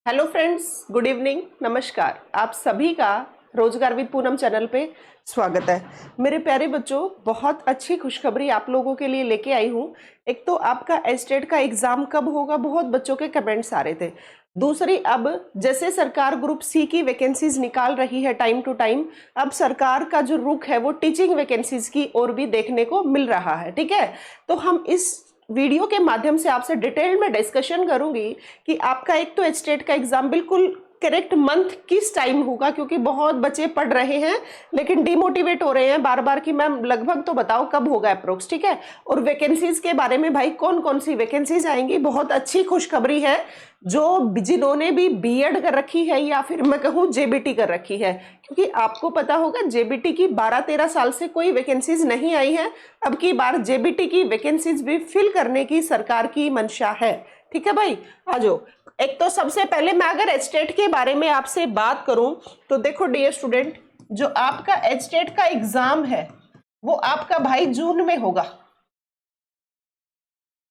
Hello friends, good evening, नमस्कार। आप सभी का रोजगार विद पूनम चैनल पे स्वागत है। मेरे प्यारे बच्चों, बहुत अच्छी खुशखबरी आप लोगों के लिए लेके आई हूँ। एक तो आपका एस्टेट का एग्जाम कब होगा, बहुत बच्चों के कमेंट्स आ रहे थे। दूसरी, अब जैसे सरकार ग्रुप सी की वैकेंसीज निकाल रही है टाइम टू टाइम, अब सरकार का जो रुख है वो टीचिंग वैकेंसीज की ओर भी देखने को मिल रहा है। ठीक है, तो हम इस वीडियो के माध्यम से आपसे डिटेल में डिस्कशन करूंगी कि आपका एक तो एस्टेट का एग्जाम बिल्कुल करेक्ट मंथ किस टाइम होगा, क्योंकि बहुत बच्चे पढ़ रहे हैं लेकिन डिमोटिवेट हो रहे हैं बार बार कि मैम लगभग तो बताओ कब होगा अप्रोक्स। ठीक है, और वैकेंसीज के बारे में भाई कौन कौन सी वैकेंसीज आएंगी, बहुत अच्छी खुशखबरी है। जो जिन्होंने भी बीएड कर रखी है या फिर मैं कहूँ जेबीटी कर रखी है, क्योंकि आपको पता होगा जेबीटी की 12-13 साल से कोई वैकेंसीज नहीं आई है। अब की बार जेबीटी की वैकेंसीज भी फिल करने की सरकार की मंशा है। ठीक है भाई, आ जाओ। एक तो सबसे पहले मैं अगर एचटेट के बारे में आपसे बात करूं तो देखो डियर स्टूडेंट, जो आपका एचटेट का एग्जाम है वो आपका भाई जून में होगा।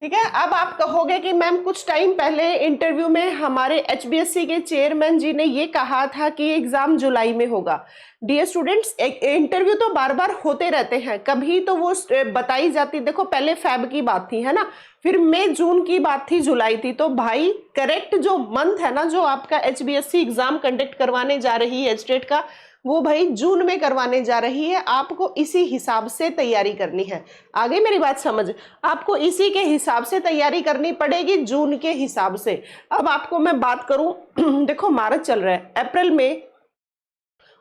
ठीक है, अब आप कहोगे कि मैम कुछ टाइम पहले इंटरव्यू में हमारे एचबीएससी के चेयरमैन जी ने ये कहा था कि एग्जाम जुलाई में होगा। डियर स्टूडेंट्स, इंटरव्यू तो बार बार होते रहते हैं, कभी तो वो बताई जाती, देखो पहले फैब की बात थी है ना, फिर मई जून की बात थी, जुलाई थी। तो भाई करेक्ट जो मंथ है ना, जो आपका एचबीएससी एग्जाम कंडक्ट करवाने जा रही है स्टेट का, वो भाई जून में करवाने जा रही है। आपको इसी हिसाब से तैयारी करनी है। आगे मेरी बात समझ, आपको इसी के हिसाब से तैयारी करनी पड़ेगी, जून के हिसाब से। अब आपको मैं बात करूं देखो मार्च चल रहा है, अप्रैल में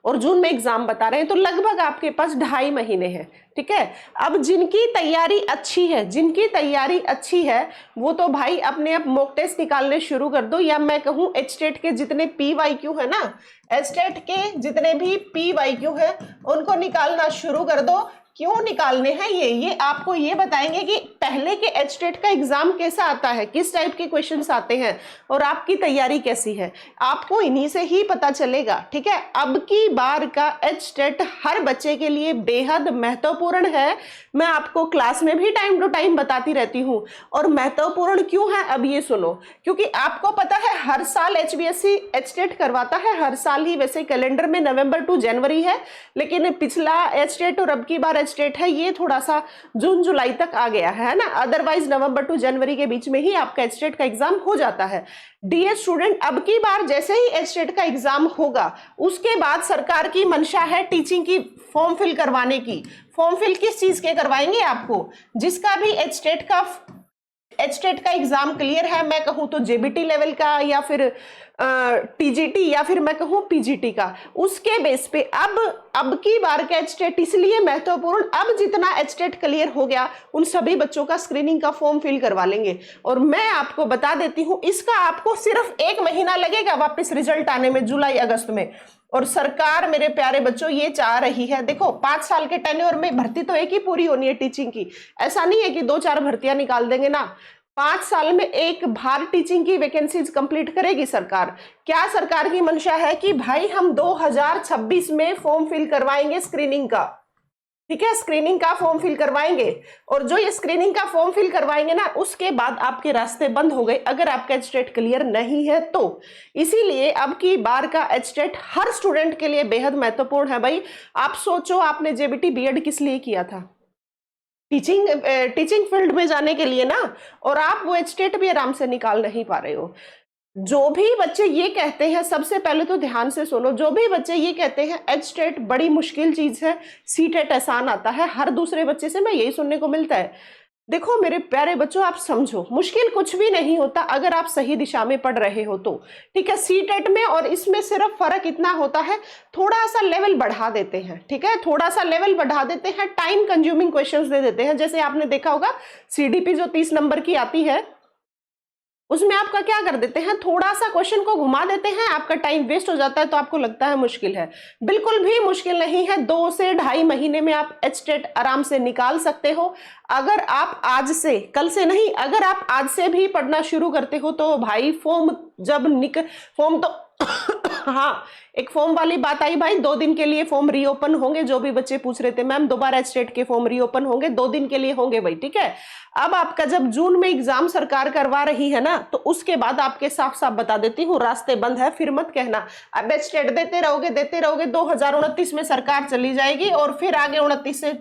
और जून में एग्जाम बता रहे हैं, तो लगभग आपके पास 2.5 महीने हैं। ठीक है, अब जिनकी तैयारी अच्छी है, जिनकी तैयारी अच्छी है वो तो भाई अपने आप मॉक टेस्ट निकालने शुरू कर दो, या मैं कहूं एचटेट के जितने पीवाईक्यू है ना, एचटेट के जितने भी पीवाईक्यू है उनको निकालना शुरू कर दो। क्यों निकालने हैं ये आपको ये बताएंगे कि पहले के एचटेट का एग्जाम कैसा आता है, किस टाइप के क्वेश्चंस आते हैं और आपकी तैयारी कैसी है, आपको इन्हीं से ही पता चलेगा। ठीक है, अब की बार का एचटेट हर बच्चे के लिए बेहद महत्वपूर्ण है। मैं आपको क्लास में भी टाइम टू टाइम बताती रहती हूँ। और महत्वपूर्ण क्यों है अब ये सुनो, क्योंकि आपको पता है हर साल एचबीएससी एचटेट करवाता है, हर साल ही। वैसे कैलेंडर में नवंबर टू जनवरी है, लेकिन पिछला एचटेट और अब की बार एचटेट है ये थोड़ा सा जून जुलाई तक आ गया है ना, अदरवाइज नवंबर टू जनवरी के बीच में ही आपका एचटेट का एग्जाम हो जाता है। डियर स्टूडेंट, अब की बार जैसे ही एचटेट का एग्जाम होगा उसके बाद सरकार की मंशा है टीचिंग की फॉर्म फिल करवाने की। फॉर्म फिल किस चीज के करवाएंगे आपको, जिसका भी एचटेट का एग्जाम क्लियर है, मैं कहूं तो जेबीटी लेवल का या फिर टीजीटी या फिर मैं कहूं पीजीटी का, उसके बेस पे अब की बार का एचटेट इसलिए महत्वपूर्ण, अब जितना एचटेट क्लियर हो गया उन सभी बच्चों का स्क्रीनिंग का फॉर्म फिल करवा लेंगे। और मैं आपको बता देती हूं, इसका आपको सिर्फ 1 महीना लगेगा वापस रिजल्ट आने में, जुलाई अगस्त में। और सरकार मेरे प्यारे बच्चों ये चाह रही है, देखो 5 साल के टेन्योर में भर्ती तो एक ही पूरी होनी है टीचिंग की, ऐसा नहीं है कि 2-4 भर्तियां निकाल देंगे ना। 5 साल में एक बार टीचिंग की वैकेंसीज कंप्लीट करेगी सरकार। क्या सरकार की मंशा है कि भाई हम 2026 में फॉर्म फिल करवाएंगे स्क्रीनिंग का। ठीक है, स्क्रीनिंग का फॉर्म फिल करवाएंगे, और जो ये स्क्रीनिंग का फॉर्म फिल करवाएंगे ना, उसके बाद आपके रास्ते बंद हो गए अगर आपका एचटेट क्लियर नहीं है तो। इसीलिए अब की बार का एचटेट हर स्टूडेंट के लिए बेहद महत्वपूर्ण है। भाई आप सोचो, आपने जेबीटी बीएड किस लिए किया था, टीचिंग फील्ड में जाने के लिए ना, और आप वो एचटेट भी आराम से निकाल नहीं पा रहे हो। जो भी बच्चे ये कहते हैं, सबसे पहले तो ध्यान से सुनो, जो भी बच्चे ये कहते हैं एचटेट बड़ी मुश्किल चीज है, सीटेट आसान आता है, हर दूसरे बच्चे से मैं यही सुनने को मिलता है। देखो मेरे प्यारे बच्चों, आप समझो मुश्किल कुछ भी नहीं होता अगर आप सही दिशा में पढ़ रहे हो तो। ठीक है, सीटेट में और इसमें सिर्फ फर्क इतना होता है, थोड़ा सा लेवल बढ़ा देते हैं। ठीक है, थोड़ा सा लेवल बढ़ा देते हैं, टाइम कंज्यूमिंग क्वेश्चंस दे देते हैं। जैसे आपने देखा होगा सीडीपी जो 30 नंबर की आती है, उसमें आपका क्या कर देते हैं, थोड़ा सा क्वेश्चन को घुमा देते हैं, आपका टाइम वेस्ट हो जाता है, तो आपको लगता है मुश्किल है। बिल्कुल भी मुश्किल नहीं है, 2 से 2.5 महीने में आप एचटेट आराम से निकाल सकते हो। अगर आप आज से, कल से नहीं, अगर आप आज से भी पढ़ना शुरू करते हो तो भाई फॉर्म फॉर्म तो हाँ, एक फॉर्म वाली बात आई भाई, 2 दिन के लिए फॉर्म रीओपन होंगे। जो भी बच्चे पूछ रहे थे मैम दोबारा एचटेट के फॉर्म रीओपन होंगे, 2 दिन के लिए होंगे भाई। ठीक है, अब आपका जब जून में एग्जाम सरकार करवा रही है ना, तो उसके बाद आपके साफ साफ बता देती हूँ रास्ते बंद है। फिर मत कहना अब स्टेट देते रहोगे 2029 में सरकार चली जाएगी और फिर आगे 29 से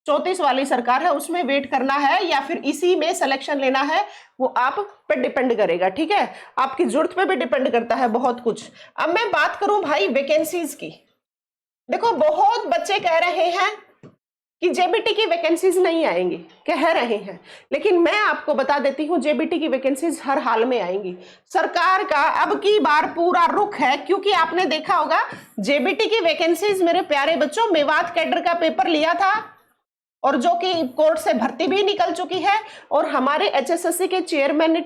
34 वाली सरकार है उसमें वेट करना है या फिर इसी में सिलेक्शन लेना है, वो आप पे डिपेंड करेगा। ठीक है, आपकी जरूरत पे भी डिपेंड करता है बहुत कुछ। अब मैं बात करूं भाई वैकेंसीज की। देखो बहुत बच्चे कह रहे हैं कि जेबीटी की वैकेंसीज नहीं आएंगी, कह रहे हैं, लेकिन मैं आपको बता देती हूँ जेबीटी की वैकेंसीज हर हाल में आएंगी। सरकार का अब की बार पूरा रुख है, क्योंकि आपने देखा होगा जेबीटी की वैकेंसीज मेरे प्यारे बच्चों, मेवात कैडर का पेपर लिया था और जो कि कोर्ट से भर्ती भी निकल चुकी है, और हमारे एचएसएससी के चेयरमैन ने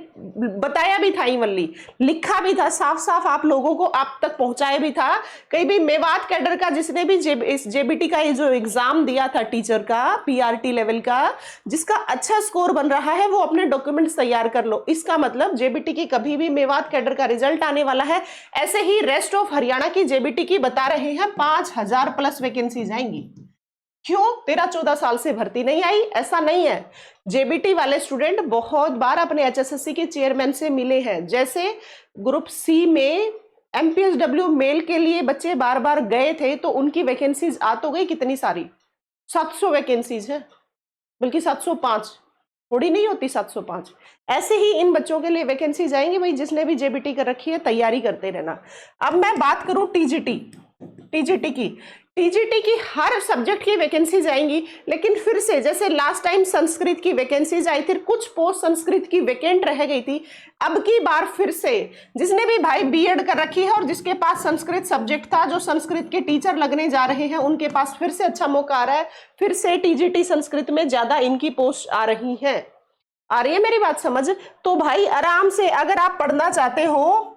बताया भी था, इवनली लिखा भी था, साफ साफ आप लोगों को आप तक पहुंचाया भी था। कहीं भी मेवात कैडर का जिसने भी इस जेबीटी का ये जो एग्जाम दिया था टीचर का, पीआरटी लेवल का, जिसका अच्छा स्कोर बन रहा है वो अपने डॉक्यूमेंट्स तैयार कर लो। इसका मतलब जेबीटी की कभी भी मेवात कैडर का रिजल्ट आने वाला है। ऐसे ही रेस्ट ऑफ हरियाणा की जेबीटी की बता रहे हैं 5000 प्लस वैकेंसीज आएंगी। क्यों 13-14 साल से भर्ती नहीं आई? ऐसा नहीं है। जेबीटी वाले स्टूडेंट बहुत बार अपने एचएसएससी के चेयरमैन से मिले हैं। जैसे ग्रुप सी में एमपीएसडब्ल्यू मेल के लिए बच्चे बार बार गए थे, तो उनकी वैकेंसीज आ तो गई कितनी सारी, 700 वैकेंसीज है, बल्कि 705, थोड़ी नहीं होती 705। ऐसे ही इन बच्चों के लिए वैकेंसीज आएंगी। भाई जिसने भी जेबीटी कर रखी है तैयारी करते रहना। अब मैं बात करूं टीजीटी की हर सब्जेक्ट की वैकेंसीज आएंगी, लेकिन फिर से जैसे लास्ट टाइम संस्कृत की वैकेंसीज आई थी, कुछ पोस्ट संस्कृत की वैकेंट रह गई थी। अब की बार फिर से जिसने भी भाई बीएड कर रखी है और जिसके पास संस्कृत सब्जेक्ट था, जो संस्कृत के टीचर लगने जा रहे हैं, उनके पास फिर से अच्छा मौका आ रहा है। फिर से टीजीटी संस्कृत में ज्यादा इनकी पोस्ट आ रही है। आ रही है मेरी बात समझ? तो भाई आराम से अगर आप पढ़ना चाहते हो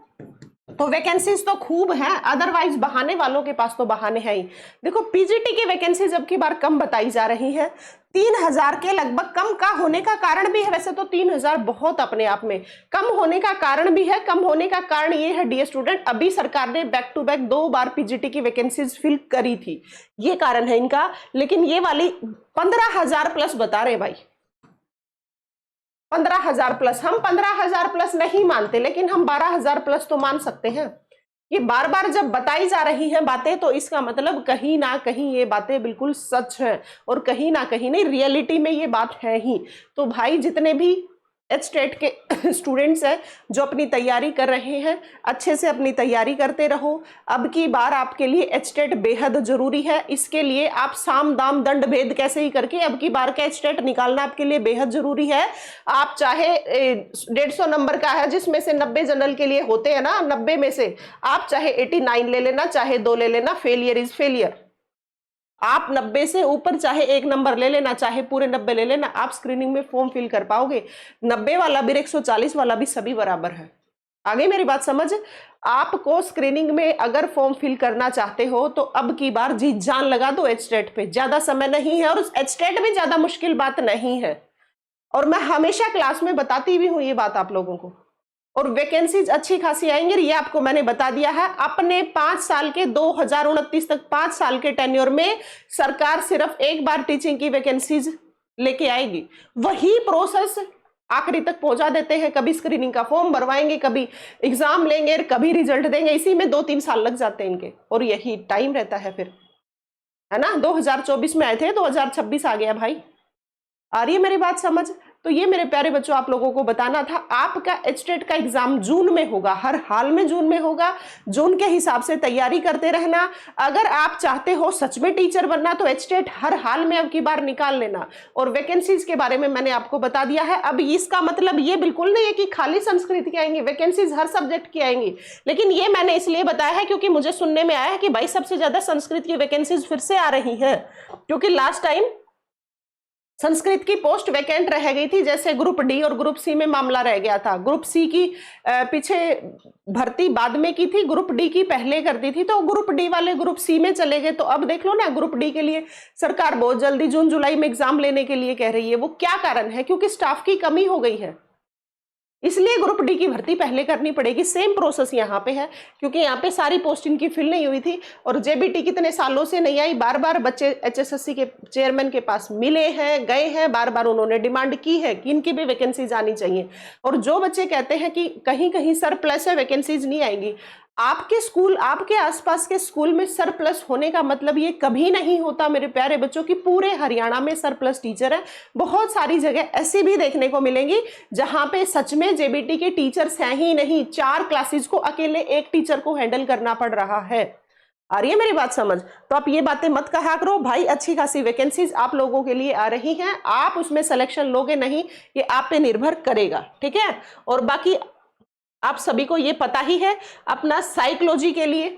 तो वैकेंसीज तो खूब हैं, अदरवाइज बहाने वालों के पास तो बहाने हैं ही। देखो पीजीटी की वैकेंसीज अब की बार कम बताई जा रही है, 3000 के लगभग। कम का होने का कारण भी है, वैसे तो 3000 बहुत अपने आप में, कम होने का कारण भी है। कम होने का कारण ये है डियर स्टूडेंट, अभी सरकार ने बैक टू बैक 2 बार पीजीटी की वैकेंसीज फिल करी थी, ये कारण है इनका। लेकिन ये वाली 15000 प्लस बता रहे भाई, 15000 प्लस। हम 15000 प्लस नहीं मानते, लेकिन हम 12000 प्लस तो मान सकते हैं। ये बार बार जब बताई जा रही हैं बातें, तो इसका मतलब कहीं ना कहीं ये बातें बिल्कुल सच है, और कहीं ना कहीं नहीं, रियलिटी में ये बात है ही। तो भाई जितने भी एचटेट के स्टूडेंट्स हैं जो अपनी तैयारी कर रहे हैं, अच्छे से अपनी तैयारी करते रहो। अब की बार आपके लिए एचटेट बेहद जरूरी है। इसके लिए आप साम दाम दंड भेद कैसे ही करके अब की बार का एचटेट निकालना आपके लिए बेहद जरूरी है। आप चाहे 150 नंबर का है जिसमें से 90 जनरल के लिए होते हैं ना, 90 में से आप चाहे 89 ले लेना, चाहे 2 ले लेना, फेलियर इज फेलियर। आप 90 से ऊपर चाहे 1 नंबर ले लेना, चाहे पूरे 90 ले लेना, आप स्क्रीनिंग में फॉर्म फिल कर पाओगे। 90 वाला भी 140 वाला भी सभी बराबर है। आगे मेरी बात समझ? आपको स्क्रीनिंग में अगर फॉर्म फिल करना चाहते हो तो अब की बार जी जान लगा दो एचटेट पे। ज्यादा समय नहीं है और उस एचटेट भी ज्यादा मुश्किल बात नहीं है, और मैं हमेशा क्लास में बताती भी हूं ये बात आप लोगों को। और वैकेंसीज अच्छी खासी आएंगी, ये आपको मैंने बता दिया है। अपने 5 साल के 2029 तक 5 साल के टेन्योर में सरकार सिर्फ एक बार टीचिंग की वैकेंसीज लेके आएगी। वही प्रोसेस आखिरी तक पहुंचा देते हैं। कभी स्क्रीनिंग का फॉर्म भरवाएंगे, कभी एग्जाम लेंगे, कभी रिजल्ट देंगे। इसी में 2-3 साल लग जाते हैं इनके, और यही टाइम रहता है फिर, है ना। 2024 में आए थे, 2026 आ गया भाई। आ रही है मेरी बात समझ? तो ये मेरे प्यारे बच्चों आप लोगों को बताना था। आपका एचटेट का एग्जाम जून में होगा, हर हाल में जून में होगा। जून के हिसाब से तैयारी करते रहना। अगर आप चाहते हो सच में टीचर बनना तो एचटेट हर हाल में अब की बार निकाल लेना। और वैकेंसीज के बारे में मैंने आपको बता दिया है। अब इसका मतलब ये बिल्कुल नहीं है कि खाली संस्कृत की आएंगी, वैकेंसीज हर सब्जेक्ट की आएंगी। लेकिन ये मैंने इसलिए बताया है क्योंकि मुझे सुनने में आया है कि भाई सबसे ज्यादा संस्कृत की वैकेंसीज फिर से आ रही है, क्योंकि लास्ट टाइम संस्कृत की पोस्ट वैकेंट रह गई थी। जैसे ग्रुप डी और ग्रुप सी में मामला रह गया था। ग्रुप सी की पीछे भर्ती बाद में की थी, ग्रुप डी की पहले कर दी थी, तो ग्रुप डी वाले ग्रुप सी में चले गए। तो अब देख लो ना, ग्रुप डी के लिए सरकार बहुत जल्दी जून जुलाई में एग्जाम लेने के लिए कह रही है। वो क्या कारण है? क्योंकि स्टाफ की कमी हो गई है। इसलिए ग्रुप डी की भर्ती पहले करनी पड़ेगी। सेम प्रोसेस यहाँ पे है, क्योंकि यहाँ पे सारी पोस्ट इनकी फिल नहीं हुई थी और जेबीटी कितने सालों से नहीं आई। बार बार बच्चे एचएसएससी के चेयरमैन के पास मिले हैं, गए हैं, बार बार उन्होंने डिमांड की है कि इनकी भी वैकेंसीज आनी चाहिए। और जो बच्चे कहते हैं कि कहीं कहीं सरप्लस है, वैकेंसीज नहीं आएंगी, आपके स्कूल, आपके आसपास के स्कूल में सरप्लस होने का मतलब ये कभी नहीं होता मेरे प्यारे बच्चों की पूरे हरियाणा में सरप्लस टीचर है। बहुत सारी जगह ऐसी भी देखने को मिलेंगी जहां पे सच में जेबीटी के टीचर्स हैं ही नहीं, 4 क्लासेस को अकेले एक टीचर को हैंडल करना पड़ रहा है। आ रही है मेरी बात समझ? तो आप ये बातें मत कहा करो भाई, अच्छी खासी वैकेंसीज आप लोगों के लिए आ रही हैं, आप उसमें सिलेक्शन लोगे नहीं, ये आप पे निर्भर करेगा, ठीक है। और बाकी आप सभी को ये पता ही है, अपना साइकोलॉजी के लिए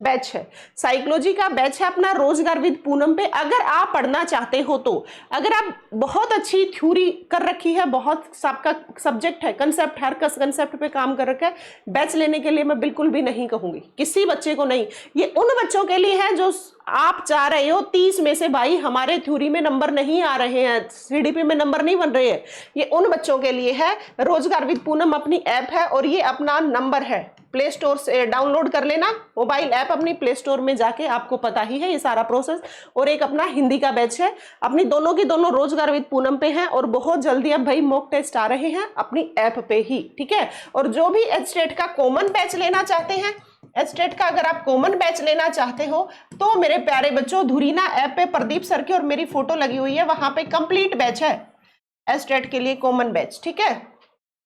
बैच है, साइकोलॉजी का बैच है अपना रोजगार विद पूनम पे। अगर आप पढ़ना चाहते हो तो, अगर आप बहुत अच्छी थ्योरी कर रखी है, बहुत सबका सब्जेक्ट है, कंसेप्ट, हर कंसेप्ट पे काम कर रखा है, बैच लेने के लिए मैं बिल्कुल भी नहीं कहूंगी, किसी बच्चे को नहीं। ये उन बच्चों के लिए है जो आप चाह रहे हो 30 में से भाई हमारे थ्योरी में नंबर नहीं आ रहे हैं, सीडीपी में नंबर नहीं बन रहे हैं, ये उन बच्चों के लिए है। रोजगार विद पूनम अपनी ऐप है और ये अपना नंबर है, प्ले स्टोर से डाउनलोड कर लेना मोबाइल ऐप अपनी, प्ले स्टोर में जाके, आपको पता ही है ये सारा प्रोसेस। और एक अपना हिंदी का बैच है, अपनी दोनों की दोनों रोजगार विद पूनम पे हैं और बहुत जल्दी अब भाई मॉक टेस्ट आ रहे हैं अपनी ऐप पे ही, ठीक है। और जो भी एचटेट का कॉमन बैच लेना चाहते हैं, एचटेट का अगर आप कॉमन बैच लेना चाहते हो तो मेरे प्यारे बच्चों, धुरीना ऐप पे प्रदीप सर की और मेरी फोटो लगी हुई है, वहां पे कंप्लीट बैच है एचटेट के लिए कॉमन बैच, ठीक है,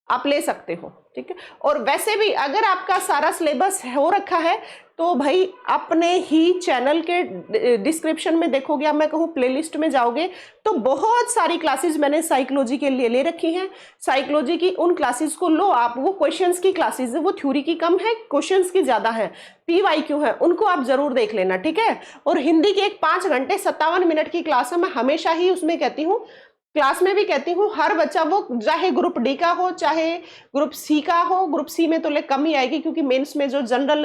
आप ले सकते हो, ठीक है। और वैसे भी अगर आपका सारा सिलेबस हो रखा है तो भाई अपने ही चैनल के डिस्क्रिप्शन में देखोगे, या मैं कहूँ प्लेलिस्ट में जाओगे तो बहुत सारी क्लासेस मैंने साइकोलॉजी के लिए ले रखी हैं। साइकोलॉजी की उन क्लासेस को लो आप, वो क्वेश्चंस की क्लासेस है, वो थ्योरी की कम है, क्वेश्चंस की ज्यादा है, PYQ है, उनको आप जरूर देख लेना, ठीक है। और हिंदी की एक 5 घंटे 57 मिनट की क्लास है, मैं हमेशा ही उसमें कहती हूँ, क्लास में भी कहती हूँ, हर बच्चा वो चाहे ग्रुप डी का हो चाहे ग्रुप सी का हो, ग्रुप सी में तो ले कम ही आएगी क्योंकि मेंस में जो जनरल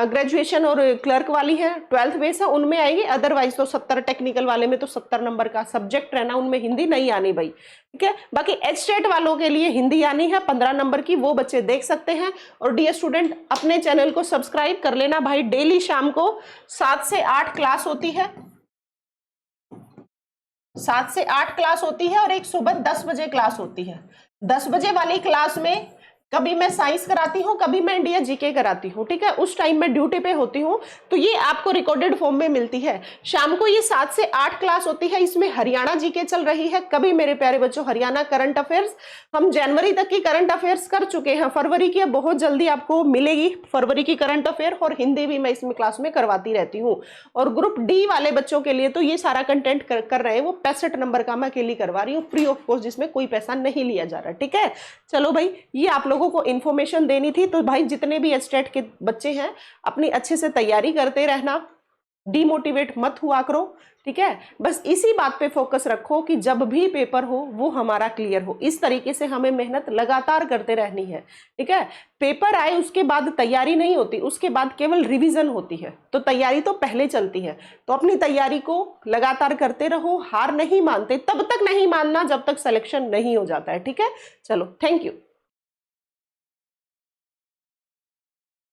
ग्रेजुएशन और क्लर्क वाली है 12th बेस है उनमें आएगी, अदरवाइज तो 70, टेक्निकल वाले में तो 70 नंबर का सब्जेक्ट रहना, उनमें हिंदी नहीं आनी भाई, ठीक है। बाकी एचटेट वालों के लिए हिंदी आनी है 15 नंबर की, वो बच्चे देख सकते हैं। और डियर स्टूडेंट, अपने चैनल को सब्सक्राइब कर लेना भाई, डेली शाम को 7 से 8 क्लास होती है, 7 से 8 क्लास होती है और एक सुबह 10 बजे क्लास होती है। 10 बजे वाली क्लास में कभी मैं साइंस कराती हूँ, कभी मैं इंडिया जीके कराती हूँ, ठीक है, उस टाइम मैं ड्यूटी पे होती हूँ, तो ये आपको रिकॉर्डेड फॉर्म में मिलती है। शाम को ये 7 से 8 क्लास होती है, इसमें हरियाणा जीके चल रही है, कभी मेरे प्यारे बच्चों हरियाणा करंट अफेयर्स, हम जनवरी तक की करंट अफेयर्स कर चुके हैं, फरवरी की अब बहुत जल्दी आपको मिलेगी फरवरी की करंट अफेयर, और हिंदी भी मैं इसमें क्लास में करवाती रहती हूँ। और ग्रुप डी वाले बच्चों के लिए तो ये सारा कंटेंट कर रहे हैं, वो 65 नंबर का मैं अकेली करवा रही हूँ, फ्री ऑफ कॉस्ट, जिसमें कोई पैसा नहीं लिया जा रहा, ठीक है। चलो भाई, ये आप लोगों को इन्फॉर्मेशन देनी थी, तो भाई जितने भी एचटेट के बच्चे हैं अपनी अच्छे से तैयारी करते रहना, डीमोटिवेट मत हुआ करो, ठीक है। बस इसी बात पे फोकस रखो कि जब भी पेपर हो वो हमारा क्लियर हो, इस तरीके से हमें मेहनत लगातार करते रहनी है, ठीक है। पेपर आए उसके बाद तैयारी नहीं होती, उसके बाद केवल रिवीजन होती है, तो तैयारी तो पहले चलती है। तो अपनी तैयारी को लगातार करते रहो, हार नहीं मानते, तब तक नहीं मानना जब तक सिलेक्शन नहीं हो जाता है, ठीक है। चलो, थैंक यू।